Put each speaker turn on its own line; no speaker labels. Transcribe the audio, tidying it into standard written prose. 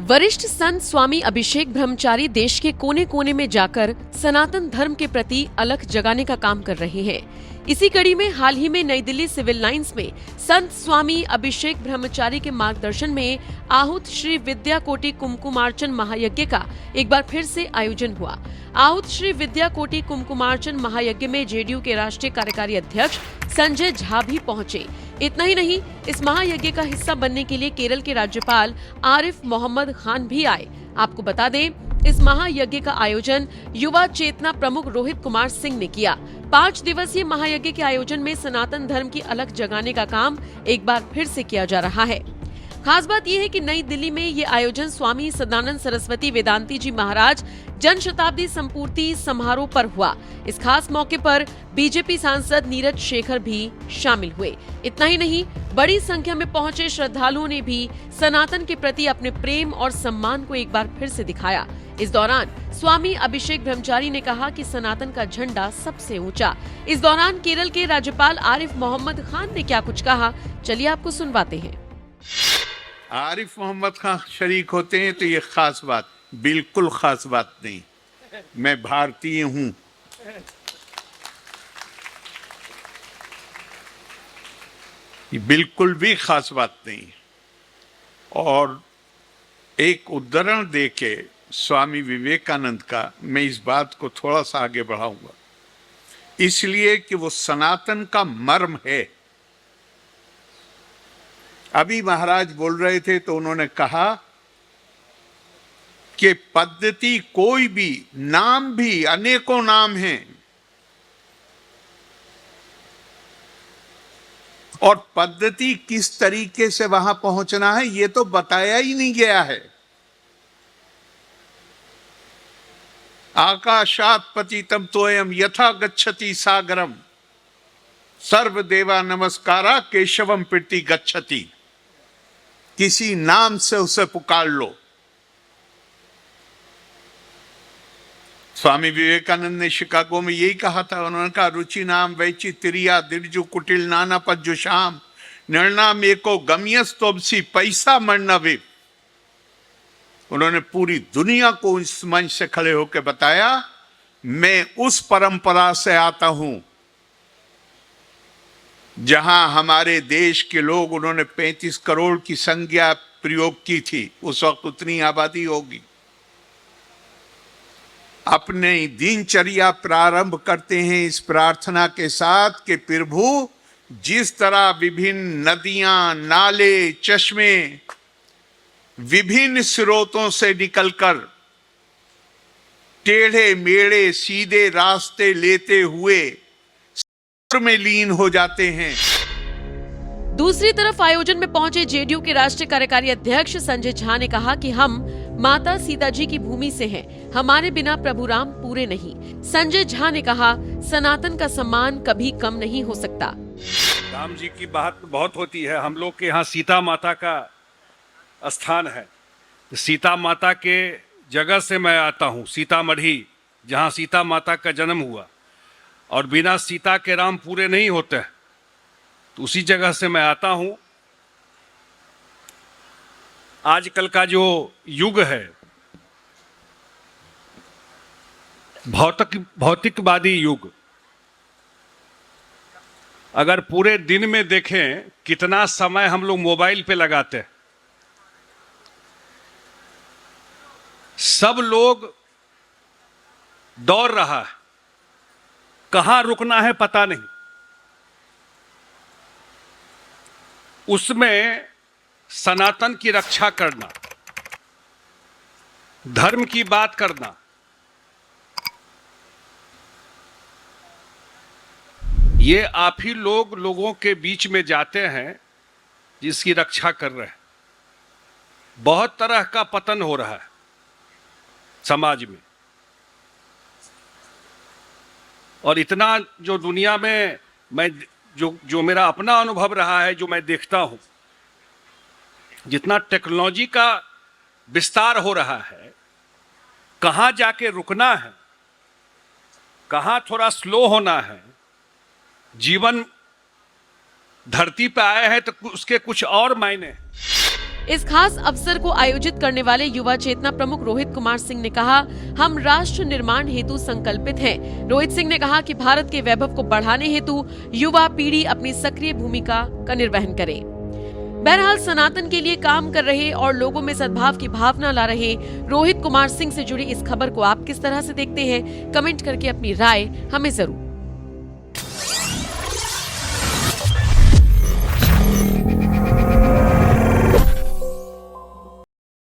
वरिष्ठ संत स्वामी अभिषेक ब्रह्मचारी देश के कोने कोने में जाकर सनातन धर्म के प्रति अलख जगाने का काम कर रहे हैं। इसी कड़ी में हाल ही में नई दिल्ली सिविल लाइंस में संत स्वामी अभिषेक ब्रह्मचारी के मार्गदर्शन में आहूत श्री विद्या कोटि कुमकुमार्चन महायज्ञ का एक बार फिर से आयोजन हुआ। आहूत श्री विद्या कोटि कुमकुमार्चन महायज्ञ में जेडीयू के राष्ट्रीय कार्यकारी अध्यक्ष संजय झा भी पहुंचे। इतना ही नहीं, इस महायज्ञ का हिस्सा बनने के लिए केरल के राज्यपाल आरिफ मोहम्मद खान भी आए। आपको बता दें, इस महायज्ञ का आयोजन युवा चेतना प्रमुख रोहित कुमार सिंह ने किया। 5 दिवसीय महायज्ञ के आयोजन में सनातन धर्म की अलख जगाने का काम एक बार फिर से किया जा रहा है। खास बात यह है कि नई दिल्ली में ये आयोजन स्वामी सदानंद सरस्वती वेदांती जी महाराज जन शताब्दी संपूर्ति समारोह पर हुआ। इस खास मौके पर बीजेपी सांसद नीरज शेखर भी शामिल हुए। इतना ही नहीं, बड़ी संख्या में पहुंचे श्रद्धालुओं ने भी सनातन के प्रति अपने प्रेम और सम्मान को एक बार फिर से दिखाया। इस दौरान स्वामी अभिषेक ब्रह्मचारी ने कहा कि सनातन का झंडा सबसे ऊंचा। इस दौरान केरल के राज्यपाल आरिफ मोहम्मद खान ने क्या कुछ कहा, चलिए आपको सुनवाते हैं।
आरिफ मोहम्मद खान शरीक होते हैं तो ये खास बात, बिल्कुल खास बात नहीं। मैं भारतीय हूं। ये बिल्कुल भी खास बात नहीं। और एक उदाहरण देके स्वामी विवेकानंद का मैं इस बात को थोड़ा सा आगे बढ़ाऊंगा, इसलिए कि वो सनातन का मर्म है। अभी महाराज बोल रहे थे तो उन्होंने कहा कि पद्धति कोई भी, नाम भी अनेकों नाम हैं, और पद्धति किस तरीके से वहां पहुंचना है ये तो बताया ही नहीं गया है। आकाशात पतितम तोयम यथा गच्छति सागरम सर्वदेवा नमस्कारा केशवम प्रीति गच्छति। किसी नाम से उसे पुकार लो। स्वामी विवेकानंद ने शिकागो में यही कहा था। उन्होंने कहा, रुचि नाम वैचित्रिया दिर्जु कुटिल नाना पज्जुशाम निर्णाम एको गम्यस तोबसी पैसा मरनवे। उन्होंने पूरी दुनिया को इस मंच से खड़े होकर बताया, मैं उस परंपरा से आता हूं जहां हमारे देश के लोग, उन्होंने 35 करोड़ की संज्ञा प्रयोग की थी, उस वक्त उतनी आबादी होगी, अपने दिनचर्या प्रारंभ करते हैं इस प्रार्थना के साथ कि प्रभु जिस तरह विभिन्न नदियां, नाले, चश्मे विभिन्न स्रोतों से निकलकर टेढ़े मेढ़े सीधे रास्ते लेते हुए में लीन हो जाते हैं।
दूसरी तरफ आयोजन में पहुंचे जेडीयू के राष्ट्रीय कार्यकारी अध्यक्ष संजय झा ने कहा कि हम माता सीता जी की भूमि से हैं, हमारे बिना प्रभु राम पूरे नहीं। संजय झा ने कहा, सनातन का सम्मान कभी कम नहीं हो सकता।
राम जी की बात बहुत होती है। हम लोग के यहाँ सीता माता का स्थान है। सीता माता के जगह से मैं आता हूँ, सीतामढ़ी, जहाँ सीता माता का जन्म हुआ, और बिना सीता के राम पूरे नहीं होते, तो उसी जगह से मैं आता हूं। आजकल का जो युग है, भौतिकवादी युग, अगर पूरे दिन में देखें कितना समय हम लोग मोबाइल पे लगाते हैं, सब लोग दौड़ रहा है, कहां रुकना है पता नहीं। उसमें सनातन की रक्षा करना, धर्म की बात करना, ये आप ही लोगों के बीच में जाते हैं जिसकी रक्षा कर रहे हैं। बहुत तरह का पतन हो रहा है समाज में, और इतना जो दुनिया में मैं जो मेरा अपना अनुभव रहा है, जो मैं देखता हूं, जितना टेक्नोलॉजी का विस्तार हो रहा है, कहां जाके रुकना है, कहां थोड़ा स्लो होना है। जीवन धरती पे आए हैं तो उसके कुछ और मायने हैं।
इस खास अवसर को आयोजित करने वाले युवा चेतना प्रमुख रोहित कुमार सिंह ने कहा, हम राष्ट्र निर्माण हेतु संकल्पित हैं। रोहित सिंह ने कहा कि भारत के वैभव को बढ़ाने हेतु युवा पीढ़ी अपनी सक्रिय भूमिका का निर्वहन करे। बहरहाल सनातन के लिए काम कर रहे और लोगों में सद्भाव की भावना ला रहे रोहित कुमार सिंह से जुड़ी इस खबर को आप किस तरह से देखते हैं? कमेंट करके अपनी राय हमें जरूर